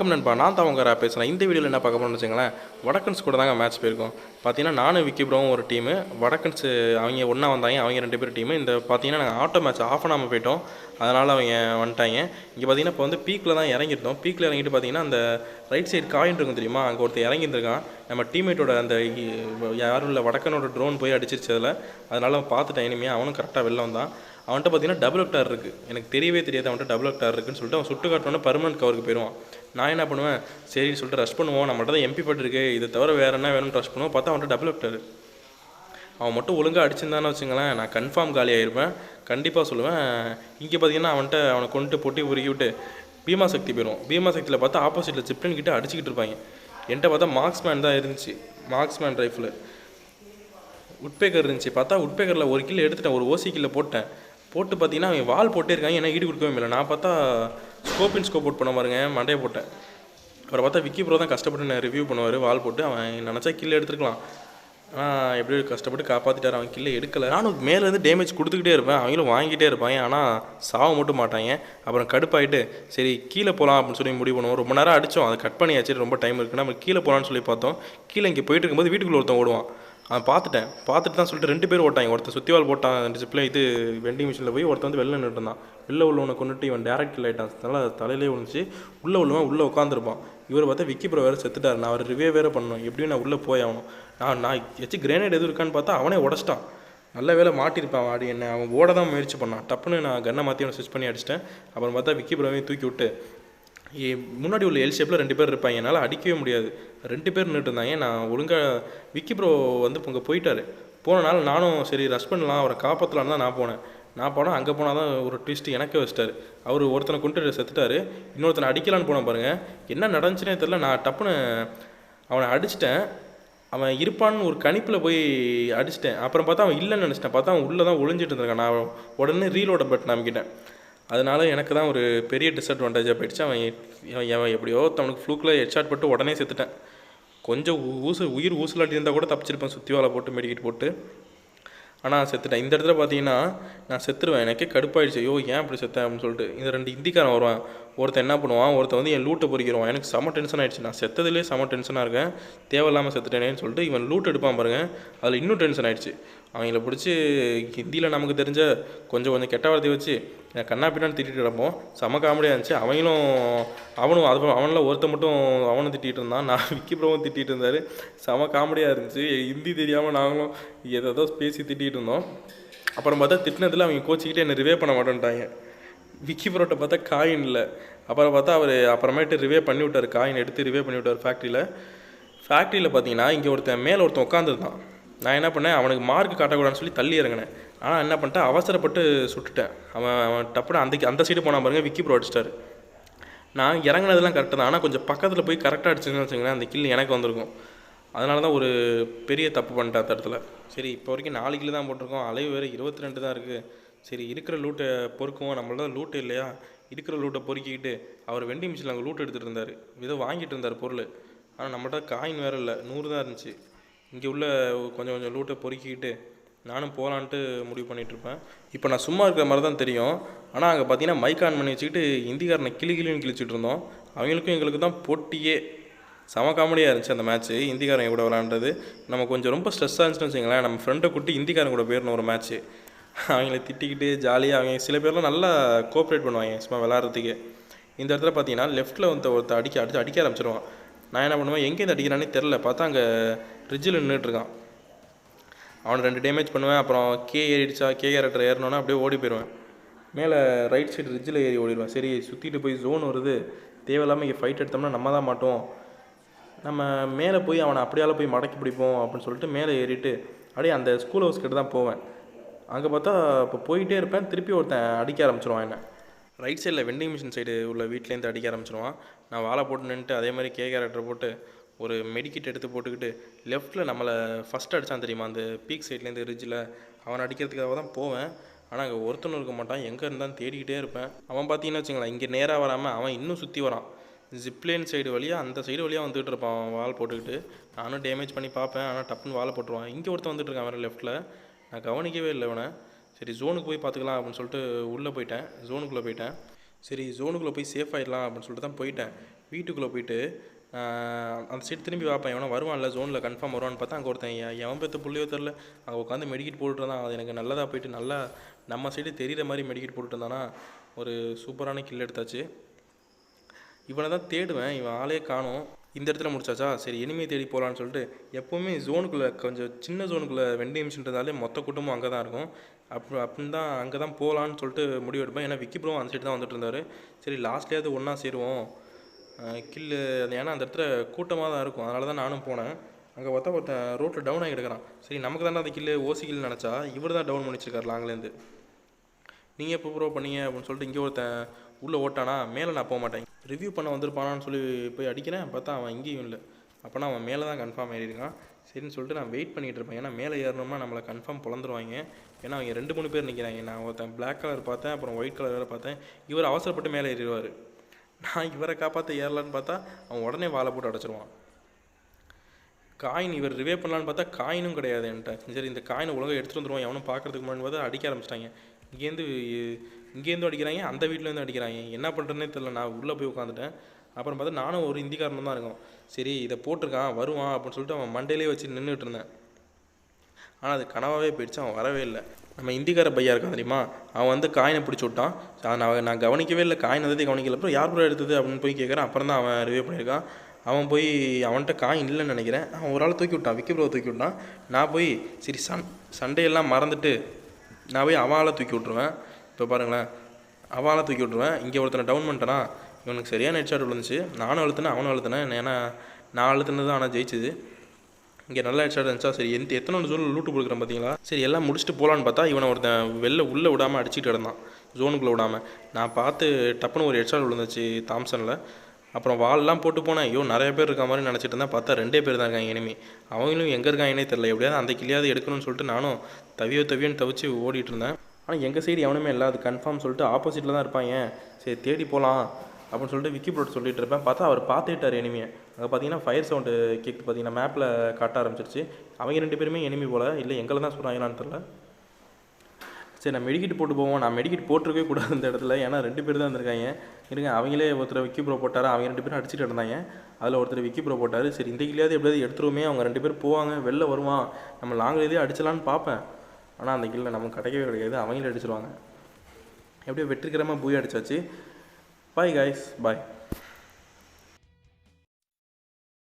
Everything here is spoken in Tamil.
வணக்கம் நண்பா, நான் தான் உங்க பேசுகிறேன். இந்த வீடியோவில் என்ன பார்க்க போகிறோம்னு வச்சுங்களேன், வடக்கன்ஸ் கூட தாங்க மேட்ச் போயிருக்கோம். பார்த்தீங்கன்னா நானும் விக்கி ப்ரோவும் ஒரு டீமு, வடக்கன்ஸ் அவங்க ஒன்றா வந்தாங்க, அவங்க 2 பேர் டீமு. இந்த பார்த்தீங்கன்னா நாங்கள் ஆட்டோ மேட்ச் ஆஃப் பண்ணாமல் போயிட்டோம், அதனால் அவங்க வந்துட்டாங்க. இங்கே பார்த்தீங்கன்னா இப்போ வந்து பீக்கில் தான் இறங்கிட்டோம். பீக்கில் இறங்கிட்டு பார்த்தீங்கன்னா அந்த ரைட் சைடு காயின் இருக்கும் தெரியுமா, அங்கே ஒருத்தர் இறங்கியிருக்கான். நம்ம டீம்மேட்டோட அந்த யாரும் இல்லை வடக்கனோட ட்ரோன் போய் அடிச்சிருச்சு அதில், அதனால் பார்த்துட்டேன் இனிமையாக. அவனும் கரெக்டாக வெளில வந்தான். அவன்கிட்ட பார்த்தீங்கன்னா டபுள் வெக்டார் இருக்குது, எனக்கு தெரியவே தெரியாது அவன்கிட்ட டபுள் வெக்டார் இருக்குன்னு சொல்லிட்டு அவன் சுட்டு காட்டோன்னே பர்மனெண்ட் கவருக்கு போயிடுவான். நான் என்ன பண்ணுவேன், சரின்னு சொல்லிட்டு ரஷ் பண்ணுவோம், நம்மள்ட்ட தான் MP பட்டிருக்கு, இதை தவிர வேறு என்ன வேணும்னு ரஷ் பண்ணுவோம். பார்த்தா அவன்கிட்ட டபுள் வெக்டார். அவன் மட்டும் ஒழுங்காக அடிச்சிருந்தான்னு வச்சுங்களேன், நான் கன்ஃபார்ம் காலியாகிருப்பேன், கண்டிப்பாக சொல்லுவேன். இங்கே பார்த்தீங்கன்னா அவனை கொண்டு பொட்டி உருக்கி விட்டு பீமா சக்தி போயிடும். பீமா சக்தியில் பார்த்தா ஆப்போசிட்டில் சிப்டன் கிட்ட அடிச்சுக்கிட்டு இருப்பாங்க. என்கிட்ட பார்த்தா மார்க்ஸ்மேன் தான் இருந்துச்சு, மார்க்ஸ்மேன் ரைஃபிள். உட்பேக்கர் இருந்துச்சு, பார்த்தா உட்பேக்கரில் ஒரு கிலோ எடுத்துட்டேன், ஒரு ஓசி கிலோ போட்டேன். போட்டு பார்த்தீங்கன்னா அவங்க வால் போட்டே இருக்காங்க, ஏன்னா ஈடு கொடுக்கவே இல்லை. நான் பார்த்தா ஸ்கோப் போட் பண்ண பாருங்க, மண்டையை போட்டேன். அப்புறம் பார்த்தா விக்கி ப்ரோ தான் கஷ்டப்பட்டு நான் ரிவ்யூ பண்ணுவார், வால் போட்டு. அவன் நினச்சா கில்ல எடுத்துருக்கலாம், ஆனால் எப்படியோ கஷ்டப்பட்டு காப்பாற்றிட்டார். அவன் கில்லை எடுக்கலை. நானும் மேலேருந்து டேமேஜ் கொடுத்துக்கிட்டே இருப்பேன், அவங்களும் வாங்கிட்டே இருப்பாங்க, ஆனால் சாவ மட்டும் மாட்டாங்க. அப்புறம் கடுப்பாயிட்டு சரி கீழே போகலாம் அப்படின்னு சொல்லி முடிவு பண்ணுவோம். ரொம்ப நேரம் அடித்தோம், அதை கட் பண்ணியாச்சு, ரொம்ப டைம் இருக்குன்னா நம்ம கீழே போகலான்னு சொல்லி பார்த்தோம். கீழே இங்கே போயிட்டு இருக்கும்போது வீட்டுக்குள்ளே ஒருத்தன் ஓடுவான். அவன் பார்த்துட்டு தான் சொல்லிட்டு 2 பேர் ஓட்டாங்க. ஒருத்தன் சுற்றிவால் போட்டான், 2 ஜிப்பில் இது வெண்டிங் மிஷினில் போய் ஒருத்தன் வந்து வெளில நின்றுட்டு இருந்தான். வெளில உள்ளவனை கொண்டுட்டு இவன் டேரக்ட் கில் ஆகிட்டான், தலையிலே விழுந்துச்சு. உள்ளே உள்ளவன் உள்ளே உட்காந்துருப்பான். இவர் பார்த்தா விக்கி ப்ரோ வேறு செத்துட்டார். நான் அவர் ரிவ்யூ வேறு பண்ணணும், எப்படியும் நான் உள்ளே போய் ஆகணும். நான் எச்சு கிரேனேட் எதுவும் இருக்கான்னு பார்த்தா அவனே உடச்சிட்டான். நல்ல வேலை மாட்டியிருப்பான் ஆடி என்ன. அவன் ஓட தான் முயற்சி பண்ணான். டப்புன்னு நான் கன்னை மாற்றி அவனை ஸ்விட்ச் பண்ணி அடிச்சிட்டேன். அப்புறம் பார்த்தா விக்கி ப்ரோவையும் தூக்கி விட்டு முன்னாடி உள்ள எல் ஷேப்பில் 2 பேர் இருப்பாங்க, என்னால் அடிக்கவே முடியாது. 2 பேர் நின்றுட்டு இருந்தாங்க. நான் ஒழுங்காக விக்கி ப்ரோ வந்து இங்கே போயிட்டார். போனனால நானும் சரி ரஷ் பண்ணலாம், அவரை காப்பாற்றலான்னு தான் நான் போனேன். அங்கே போனால் தான் ஒரு ட்விஸ்ட்டு எனக்கே வச்சிட்டார். அவர் ஒருத்தனை கொண்டு செத்துட்டார், இன்னொருத்தனை அடிக்கலான்னு போனேன் பாருங்கள். என்ன நடந்துச்சுனே தெரில. நான் டப்புன்னு அவனை அடிச்சிட்டேன். அவன் இருப்பான்னு ஒரு கணிப்பில் போய் அடிச்சிட்டேன். அப்புறம் பார்த்தா அவன் இல்லைன்னு நினச்சிட்டேன். பார்த்தா அவன் உள்ளே தான் ஒளிஞ்சிட்டு இருந்திருக்கான். நான் உடனே ரீலோட பட்டன் அமைக்கிட்டேன். அதனால எனக்கு தான் ஒரு பெரிய டிஸ்அட்வான்டேஜாக போயிடுச்சு. அவன் எப்படியோ அவனுக்கு ஃப்ளூக்கில் ஹெட்ஷாட் போட்டு உடனே செத்துட்டேன். கொஞ்சம் உயிர் ஊசலாட்டி இருந்தால் கூட தப்பிச்சிருப்பேன், சுற்றி வாழை போட்டு மெடிக்கிட்டு போட்டு. ஆனால் செத்துட்டேன். இந்த இடத்துல பார்த்தீங்கன்னா நான் செத்துருவேன். எனக்கே கடுப்பாயிடுச்சு, ஐயோ ஏன் அப்படி செத்தேன் அப்படின்னு சொல்லிட்டு. இந்த 2 இந்திக்காரன் வருவான். ஒருத்தன் என்ன பண்ணுவான், ஒருத்தன் வந்து என் லூட்டை பொறிக்கிறவான். எனக்கு செம டென்ஷன் ஆகிடுச்சு. நான் செத்ததுலேயே செம டென்ஷனாக இருக்கேன், தேவையில்லாமல் செத்துட்டேனேன்னு சொல்லிட்டு இவன் லூட் எடுப்பான் பாருங்கள். அதில் இன்னும் டென்ஷன் ஆகிடுச்சு. அவங்கள பிடிச்சி ஹிந்தியில் நமக்கு தெரிஞ்ச கொஞ்சம் கெட்ட வார்த்தையை வச்சு கண்ணா பின்னான்னு திட்டிகிட்டு கிடப்போம். செம காமெடியாக இருந்துச்சு. அவனில் ஒருத்த மட்டும் அவனும் திட்டிகிட்டு இருந்தான், நான் விக்கி ப்ரோவும் திட்டிகிட்டு இருந்தார். செம காமெடியாக இருந்துச்சு. ஹிந்தி தெரியாமல் நாங்களும் ஏதோ பேசி திட்டிகிட்டு இருந்தோம். அப்புறம் பார்த்தா திட்டினதில் அவங்க கோச்சிக்கிட்டே என்னை ரிவே பண்ண மாட்டேன்ட்டாங்க. விக்கி ப்ரோட்ட பார்த்தா காயின் இல்லை. அப்புறம் பார்த்தா அவர் அப்புறமேட்டு ரிவே பண்ணி விட்டார், காயின் எடுத்து ரிவே பண்ணி விட்டார் ஃபேக்ட்ரியில் பார்த்தீங்கன்னா இங்கே ஒருத்தன் உட்காந்துருந்தான். நான் என்ன பண்ணேன், அவனுக்கு மார்க் காட்டக்கூடாதுன்னு சொல்லி தள்ளி இறங்கினேன். ஆனால் என்ன பண்ணிட்டேன், அவசரப்பட்டு சுட்டுட்டேன். அவன் டப்புன்னு அந்த சைடு போனால் பாருங்கள், விக்கி ப்ரோ அடிச்சிட்டாரு. நான் இறங்கினதெல்லாம் கரெக்டாக தான், ஆனால் கொஞ்சம் பக்கத்தில் போய் கரெக்டாக அடிச்சுன்னு வச்சுங்களேன், அந்த கில் எனக்கு வந்திருக்கும். அதனால தான் ஒரு பெரிய தப்பு பண்ணிட்டேன் அந்த இடத்துல. சரி இப்போ வரைக்கும் 4 கிலோ தான் போட்டிருக்கோம், அளவு வேறு 22 தான் இருக்குது. சரி இருக்கிற லூட்டை பொறுக்குவோம், நம்மளதான் லூட்டு இல்லையா, இருக்கிற லூட்டை பொறுக்கிக்கிட்டு அவர் வெண்டிங் மிஷினில் அங்கே லூட் எடுத்துகிட்டு இருந்தார், ஏதோ வாங்கிட்டு இருந்தார் பொருள். ஆனால் நம்மள்ட்ட காயின் வேறு இல்லை, 100 தான் இருந்துச்சு. இங்கே உள்ள கொஞ்சம் லூட்டை பொறுக்கிக்கிட்டு நானும் போகலான்ட்டு முடிவு பண்ணிகிட்ருப்பேன். இப்போ நான் சும்மா இருக்கிற மாதிரி தான் தெரியும், ஆனால் அங்கே பார்த்தீங்கன்னா மைக் ஆன் பண்ணி வச்சுக்கிட்டு இந்திக்காரனை கிளின்னு கிழிச்சிட்டு இருந்தோம். அவங்களுக்கும் எங்களுக்கு தான் போட்டியே. செம காமெடியாக இருந்துச்சு அந்த மேட்ச்சு, இந்திக்காரங்க கூட விளாண்டது. நம்ம கொஞ்சம் ரொம்ப ஸ்ட்ரெஸ்ஸாக இருந்துச்சுன்னு வச்சுங்களேன், நம்ம ஃப்ரெண்டை கூட்டி இந்திக்காரங்க கூட போயிடணும் ஒரு மேட்ச்சு. அவங்கள திட்டிக்கிட்டு ஜாலியாக அவங்க சில பேர்லாம் நல்லா கோஆப்ரேட் பண்ணுவாங்க சும்மா விளாட்றதுக்கு. இந்த இடத்துல பார்த்தீங்கன்னா லெஃப்ட்டில் ஒருத்தர் அடிக்க ஆரம்பிச்சிருவான். நான் என்ன பண்ணுவேன், எங்கேருந்து அடிக்கிறானே தெரில, பார்த்தா அங்கே ரிட்ஜில் நின்றுட்டுருக்கான். அவனை 2 டேமேஜ் பண்ணுவேன். அப்புறம் கே கேரக்டர் ஏறினோன்னா அப்படியே ஓடி போயிடுவேன். மேலே ரைட் சைடு ரிட்ஜில் ஏறி ஓடிடுவேன். சரி சுற்றிட்டு போய் ஜோன் வருது, தேவையில்லாமல் இங்கே ஃபைட் எடுத்தோம்னா நம்ம தான் மாட்டோம், நம்ம மேலே போய் அவனை அப்படியால போய் மடக்கி பிடிப்போம் அப்படின்னு சொல்லிட்டு மேலே ஏறிட்டு அப்படியே அந்த ஸ்கூல் ஹவுஸ் கிட்ட தான் போவேன். அங்கே பார்த்தா இப்போ போயிட்டே இருப்பேன், திருப்பி ஒருத்தன் அடிக்க ஆரம்பிச்சிருவான். என்ன ரைட் சைடில் வெண்டிங் மிஷின் சைடு உள்ள வீட்லேருந்து அடிக்க ஆரம்பிச்சிருவான். நான் வாழை போட்டு நின்றுட்டு அதே மாதிரி கேரக்டர் போட்டு ஒரு மெடிக்கிட் எடுத்து போட்டுக்கிட்டு லெஃப்ட்டில் நம்மளை ஃபஸ்ட்டு அடித்தான் தெரியுமா, அந்த பீக் சைட்லேருந்து ரிட்ஜில், அவனை அடிக்கிறதுக்காக தான் போவேன். ஆனால் அங்கே ஒருத்தனும் இருக்க மாட்டான், எங்கே இருந்தாலும் தேடிக்கிட்டே இருப்பேன். அவன் பார்த்தீங்கன்னு வச்சுங்களேன், இங்கே நேராக வராமல் அவன் இன்னும் சுற்றி வரான், ஜிப்லேன் சைடு வழியாக அந்த சைடு வழியாக வந்துகிட்டு இருப்பான். அவன் வால் போட்டுக்கிட்டு நானும் டேமேஜ் பண்ணி பார்ப்பேன், ஆனால் டப்புன்னு வாழை போட்டுருவான். இங்கே ஒருத்தன் வந்துட்டு இருக்கான் வேறு லெஃப்ட்டில், நான் கவனிக்கவே இல்லை இவனை. சரி ஜோனுக்கு போய் பார்த்துக்கலாம் அப்படின்னு சொல்லிட்டு ஜோனுக்குள்ளே போயிட்டேன். சரி ஜோனுக்குள்ளே போய் சேஃப் ஆகிடலாம் அப்படின்னு சொல்லிட்டு தான் போயிட்டேன். வீட்டுக்குள்ளே போயிட்டு அந்த சைடு திரும்பி பார்ப்பேன், எவனோ வருவான்ல ஜோனில் கன்ஃபார்ம் வருவான்னு பார்த்தா அங்கே ஒருத்தன் எவன் பெற்ற புள்ளியோ தெரில அங்கே உட்காந்து மெடிக்கெட் போட்டுருந்தான். அது எனக்கு நல்லதாக போயிட்டு நல்லா நம்ம சைடு தெரிகிற மாதிரி மெடிக்கெட் போட்டுட்டு இருந்தானா ஒரு சூப்பரான கில் எடுத்தாச்சு. இவனை தான் தேடுவேன், இவன் ஆளே காணும். இந்த இடத்துல முடிச்சாச்சா, சரி எனிமையை தேடி போகலான்னு சொல்லிட்டு எப்போவுமே ஜோனுக்குள்ளே கொஞ்சம் சின்ன ஜோனுக்குள்ளே வெண்டி நிமிஷன்றதாலே மொத்த கூட்டமும் அங்கே தான் இருக்கும். அப்படின்னு தான் அங்கே தான் போகலான்னு சொல்லிட்டு முடிவு எடுப்பேன். ஏன்னா விக்கி ப்ரோ அந்த சைடு தான் வந்துட்டு இருந்தார். சரி லாஸ்ட்லேயாவது ஒன்றா சேருவோம் கில்லு, ஏன்னா அந்த இடத்துல கூட்டமாக தான் இருக்கும். அதனால தான் நானும் போனேன். அங்கே பார்த்தா ஒருத்தன் ரோட்டில் டவுன் ஆகி கிடக்கிறான். சரி நமக்கு தானே அந்த கில்லு ஓசி கில்லு நினச்சா இவர் தான் டவுன் பண்ணிச்சிருக்காரு லாங்லேருந்து. நீங்கள் எப்போ ப்ரோ பண்ணீங்க அப்படின்னு சொல்லிட்டு இங்கே ஒருத்தன் உள்ளே ஓட்டானா, மேலே நான் போக மாட்டேன் ரிவ்யூ பண்ண வந்திருப்பானான்னு சொல்லி போய் அடிக்கிறேன். பார்த்தா அவன் இங்கேயும் இல்லை. அப்போனா அவன் மேலே தான் கன்ஃபார்ம் ஏறியிருக்கான். சரின்னு சொல்லிட்டு நான் வெயிட் பண்ணிகிட்டு இருப்பேன். ஏன்னா மேலே ஏறணும்னா நம்மளை கன்ஃபார்ம் பொழந்துருவாங்க. ஏன்னா அவங்க 2-3 பேர் நிற்கிறாங்க. நான் ஒருத்தன் பிளாக் கலர் பார்த்தேன், அப்புறம் ஒயிட் கலர் வேறு பார்த்தேன். இவர் அவசரப்பட்டு மேலே ஏறிடுவார். நான் இவரை காப்பாற்ற ஏறலான்னு பார்த்தா அவன் உடனே வாழை போட்டு அடைச்சிருவான். காயின் இவர் ரிவே பண்ணலான்னு பார்த்தா காயினும் கிடையாது என்கிட்ட. சரி இந்த காயினை ஒழுங்காக எடுத்துகிட்டு வந்துடுவோம் எவனும் பார்க்குறதுக்கு முன்னாடி பார்த்தா அடிக்க ஆரம்பிச்சிட்டாங்க. இங்கேருந்து அடிக்கிறாங்க, அந்த வீட்டிலேருந்து அடிக்கிறாங்க. என்ன பண்ணுறதுனே தெரில. நான் உள்ளே போய் உட்காந்துட்டேன். அப்புறம் பார்த்தா நானும் ஒரு இந்திக்காரனும் தான் இருக்கும். சரி இதை போட்டிருக்கான் வருவான் அப்படின்னு சொல்லிட்டு அவன் மண்டையிலே வச்சு நின்றுட்டு இருந்தேன். ஆனால் அது கனவாகவே போயிடுச்சு, அவன் வரவே இல்லை. நம்ம இந்திக்கார பையா இருக்கான் தெரியுமா, அவன் வந்து காயினை பிடிச்சி விட்டான். நான் கவனிக்கவே இல்லை, காயின் வந்ததே கவனிக்கல. அப்புறம் யார் ப்ரோ எடுத்தது அப்படின்னு போய் கேட்குறேன். அப்புறம் தான் அவன் ரிவ்யூ பண்ணியிருக்கான். அவன் போய் அவன்கிட்ட காயின் இல்லைன்னு நினைக்கிறேன். அவன் ஒரு ஆள் தூக்கி விட்டான், விக்கி ப்ரோ தூக்கி விட்டான். நான் போய் சரி சண்டையெல்லாம் மறந்துட்டு நான் போய் அவளை தூக்கி விட்ருவேன். இப்போ பாருங்களேன், அவளை தூக்கி விட்ருவேன். இங்கே ஒருத்தனை டவுன் பண்ணிட்டேனா, இவனுக்கு சரியான ஹெட் ஷாட் விழுந்துச்சு. நானும் அழுத்தினேன் அவனும் அழுத்தினேன். ஏன்னா நான் அழுத்தினது தான் ஆனால் ஜெயிச்சுது. இங்கே நல்லா ஹெட் ஷாட் இருந்துச்சா, சரி எத்தனை ஜோனில் லூட்டு கொடுக்குறேன் பார்த்தீங்களா. சரி எல்லாம் முடிச்சுட்டு போகலான்னு பார்த்தா இவனை ஒருத்தன் உள்ளே விடாமல் அடிச்சுட்டு இருந்தான், ஜோனுக்குள்ளே விடாமல். நான் பார்த்து டப்புன்னு ஒரு ஹெட் ஷாட் விழுந்துச்சு தாம்சனில். அப்புறம் வால்லாம் போட்டு போனேன். ஐயோ நிறைய பேர் இருக்க மாதிரி நினச்சிட்டு இருந்தேன். பார்த்தா 2 பேர் தான் இருக்காங்க எனிமி. அவங்களும் எங்கே இருக்காங்கன்னே தெரில. எப்படியாவது அந்த கிளியாவது எடுக்கணும்னு சொல்லிட்டு நானும் தவியோன்னு தவிச்சு ஓடிட்டு இருந்தேன். ஆனால் எங்கள் சைடு எவனுமே இல்லை, அது கன்ஃபார்ம் சொல்லிட்டு ஆப்போசிட்டில் தான் இருப்பாங்க. சரி தேடி போகலாம் அப்படின்னு சொல்லிட்டு விக்கி ப்ரோட் சொல்லிட்டு இருப்பேன். பார்த்தா அவர் பார்த்துட்டார் எனிமியை. அங்கே பார்த்தீங்கன்னா ஃபயர் சவுண்டு கேட்டு பார்த்தீங்கன்னா மேப்பில் காட்ட ஆரம்பிச்சிருச்சு. அவங்க 2 பேருமே எனிமி போல், இல்லை எங்களை தான் சொல்கிறாங்களான்னு தெரில. சரி நான் மெடிக்கெட் போட்டு போவோம். நான் மெடிக்கெட் போட்டிருக்கவே கூடாது இந்த இடத்துல, ஏன்னா 2 பேர் தான் இருந்திருக்காங்க. இருங்க அவங்களே ஒருத்தர் விக்கி ப்ரோ போட்டார். அவங்க 2 பேரும் அடிச்சுட்டு இருந்தாங்க. அதில் ஒருத்தர் விக்கி ப்ரோ போட்டார். சரி இந்த கிளியாவது எப்படியாவது எடுத்துருவோமே, அவங்க 2 பேர் போவாங்க, வெளில வருவான், நம்ம லாங்கிலேயே அடிச்சலான்னு பார்ப்பேன். ஆனால் அந்த கில்ல நமக்கு கிடைக்கவே கிடையாது, அவங்களே அடிச்சிருவாங்க. எப்படியோ வெற்றிகரமாக பூய் அடிச்சாச்சு. பாய் காய்ஸ், பாய்.